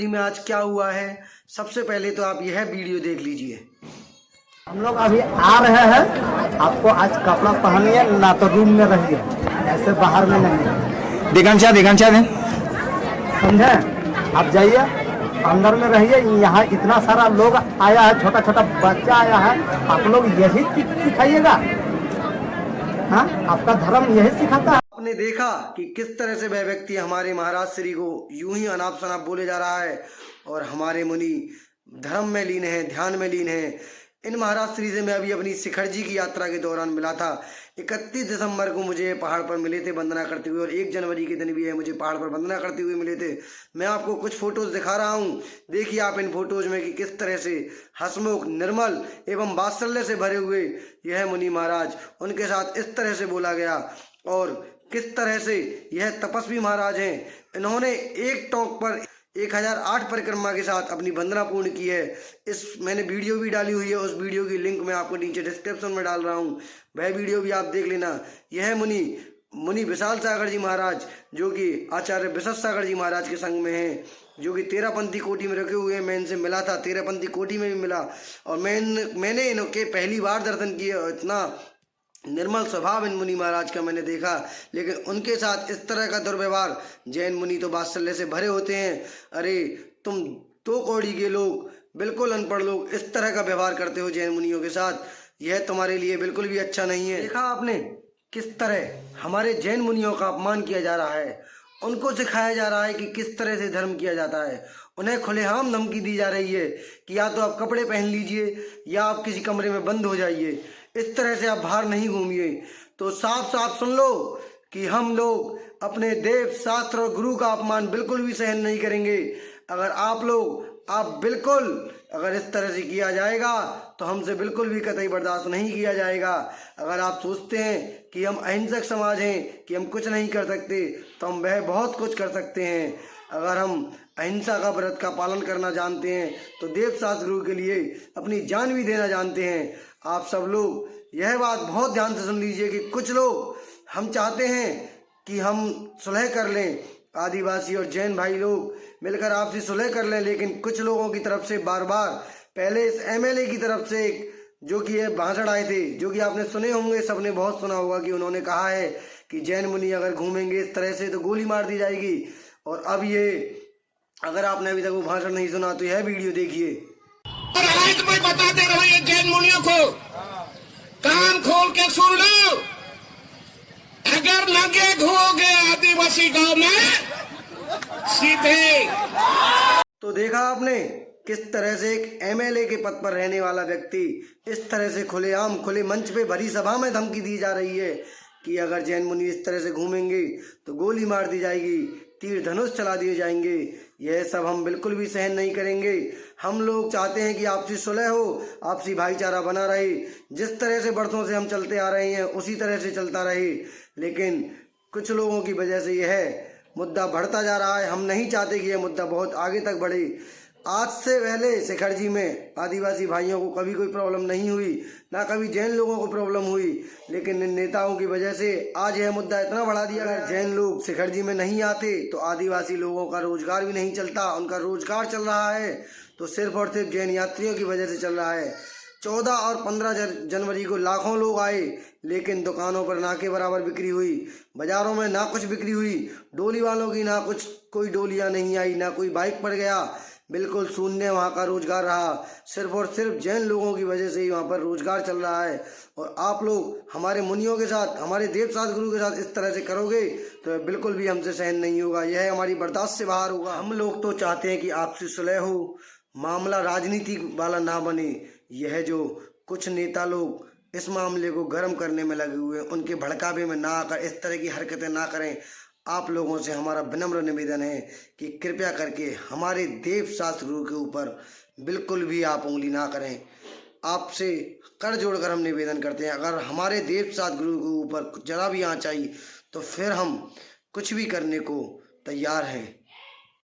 जी में आज क्या हुआ है, सबसे पहले तो आप यह वीडियो देख लीजिए। हम लोग अभी आ रहे हैं, आपको आज कपड़ा पहनिए ना तो रूम में रहिए, ऐसे बाहर में नहीं। दिगंचा दें समझे? आप जाइए अंदर में रहिए। यहाँ इतना सारा लोग आया है, छोटा छोटा बच्चा आया है, आप लोग यही सिखाइएगा? हाँ, आपका धर्म यही सिखाता है। आपने देखा कि किस तरह से वह व्यक्ति हमारे महाराज श्री को यूं ही अनाप शनाप बोले जा रहा है और हमारे मुनि धर्म में लीन है, ध्यान में लीन है। इन महाराज श्री से मैं अभी अपनी शिखर जी की यात्रा के दौरान मिला था। 31 दिसंबर को मुझे पहाड़ पर मिले थे वंदना करते हुए, और 1 जनवरी के दिन भी है मुझे पहाड़ पर वंदना करते हुए मिले थे। मैं आपको कुछ फोटोज दिखा रहा हूँ, देखिए आप इन फोटोज में कि किस तरह से हसमुख, निर्मल एवं वात्सल्य से भरे हुए यह मुनि महाराज, उनके साथ इस तरह से बोला गया। और किस तरह से यह तपस्वी महाराज हैं, इन्होंने एक टोक पर 1008 परिक्रमा के साथ अपनी वंदना पूर्ण की है। इस मैंने वीडियो भी डाली हुई है, उस वीडियो की लिंक मैं आपको नीचे डिस्क्रिप्शन में डाल रहा हूँ, वह वीडियो भी आप देख लेना। यह मुनि विशाल सागर जी महाराज, जो कि आचार्य विशद सागर जी महाराज के संग में हैं, जो कि 13पंथी कोटि में रखे हुए हैं। मैं इनसे मिला था, 13पंथी कोटि में भी मिला, और मैंने इनके पहली बार दर्शन किए। इतना निर्मल स्वभाव इन मुनि महाराज का मैंने देखा, लेकिन उनके साथ इस तरह का दुर्व्यवहार, जैन मुनि तो वात्सल्य से भरे होते हैं। अरे तुम तो कौड़ी के लोग, बिल्कुल अनपढ़ लोग, इस तरह का व्यवहार करते हो जैन मुनियों के साथ, यह तुम्हारे लिए बिल्कुल भी अच्छा नहीं है। देखा आपने किस तरह हमारे जैन मुनियों का अपमान किया जा रहा है, उनको सिखाया जा रहा है कि किस तरह से धर्म किया जाता है। उन्हें खुलेआम धमकी दी जा रही है कि या तो आप कपड़े पहन लीजिए या आप किसी कमरे में बंद हो जाइए, इस तरह से आप बाहर नहीं घूमिए। तो साफ साफ सुन लो कि हम लोग अपने देव, शास्त्र और गुरु का अपमान बिल्कुल भी सहन नहीं करेंगे। अगर अगर इस तरह से किया जाएगा तो हमसे बिल्कुल भी कतई बर्दाश्त नहीं किया जाएगा। अगर आप सोचते हैं कि हम अहिंसक समाज हैं, कि हम कुछ नहीं कर सकते, तो हम वह बहुत कुछ कर सकते हैं। अगर हम अहिंसा का व्रत का पालन करना जानते हैं तो देव, शास्त्र, गुरु के लिए अपनी जान भी देना जानते हैं। आप सब लोग यह बात बहुत ध्यान से सुन लीजिए कि कुछ लोग, हम चाहते हैं कि हम सुलह कर लें, आदिवासी और जैन भाई लोग मिलकर आपसी सुलह कर लें, लेकिन कुछ लोगों की तरफ से बार बार, पहले इस एमएलए की तरफ से जो कि ये भाषण आए थे, जो कि आपने सुने होंगे, सबने बहुत सुना होगा, कि उन्होंने कहा है कि जैन मुनि अगर घूमेंगे इस तरह से तो गोली मार दी जाएगी। और अब ये, अगर आपने अभी तक वो भाषण नहीं सुना तो यह वीडियो देखिए। और आज मैं बताते रहो ये जैन मुनियों को, कान खोल के सुन लो, अगर नंगे घूमोगे आदिवासी गांव में सीधे। तो देखा आपने किस तरह से एक एमएलए के पद पर रहने वाला व्यक्ति इस तरह से खुलेआम, खुले मंच पे, भरी सभा में धमकी दी जा रही है कि अगर जैन मुनि इस तरह से घूमेंगे तो गोली मार दी जाएगी, तीर धनुष चला दिए जाएंगे। यह सब हम बिल्कुल भी सहन नहीं करेंगे। हम लोग चाहते हैं कि आपसी सुलह हो, आपसी भाईचारा बना रहे, जिस तरह से बरसों से हम चलते आ रहे हैं उसी तरह से चलता रहे। लेकिन कुछ लोगों की वजह से यह मुद्दा बढ़ता जा रहा है। हम नहीं चाहते कि यह मुद्दा बहुत आगे तक बढ़े। आज से पहले शिखर जी में आदिवासी भाइयों को कभी कोई प्रॉब्लम नहीं हुई, ना कभी जैन लोगों को प्रॉब्लम हुई, लेकिन इन नेताओं की वजह से आज यह मुद्दा इतना बढ़ा दिया। अगर जैन लोग शिखर जी में नहीं आते तो आदिवासी लोगों का रोजगार भी नहीं चलता। उनका रोजगार चल रहा है तो सिर्फ और सिर्फ जैन यात्रियों की वजह से चल रहा है। 14 और 15 जनवरी को लाखों लोग आए, लेकिन दुकानों पर ना के बराबर बिक्री हुई, बाजारों में ना कुछ बिक्री हुई, डोली वालों की ना कुछ, कोई डोलियां नहीं आई, ना कोई बाइक पड़ गया, बिल्कुल शून्य वहाँ का रोजगार रहा। सिर्फ और सिर्फ जैन लोगों की वजह से ही वहाँ पर रोजगार चल रहा है। और आप लोग हमारे मुनियों के साथ, हमारे देव, शास्त्र, गुरु के साथ इस तरह से करोगे तो बिल्कुल भी हमसे सहन नहीं होगा, यह हमारी बर्दाश्त से बाहर होगा। हम लोग तो चाहते हैं कि आपसी सुलह हो, मामला राजनीति वाला ना बने। यह जो कुछ नेता लोग इस मामले को गर्म करने में लगे हुए हैं, उनके भड़कावे में ना आकर इस तरह की हरकतें ना करें। आप लोगों से हमारा विनम्र निवेदन है कि कृपया करके हमारे देव, शास्त्र, गुरु के ऊपर बिल्कुल भी आप उंगली ना करें। आपसे कर जोड़कर हम निवेदन करते हैं, अगर हमारे देव, शास्त्र, गुरु के ऊपर जरा भी आँच आई तो फिर हम कुछ भी करने को तैयार हैं।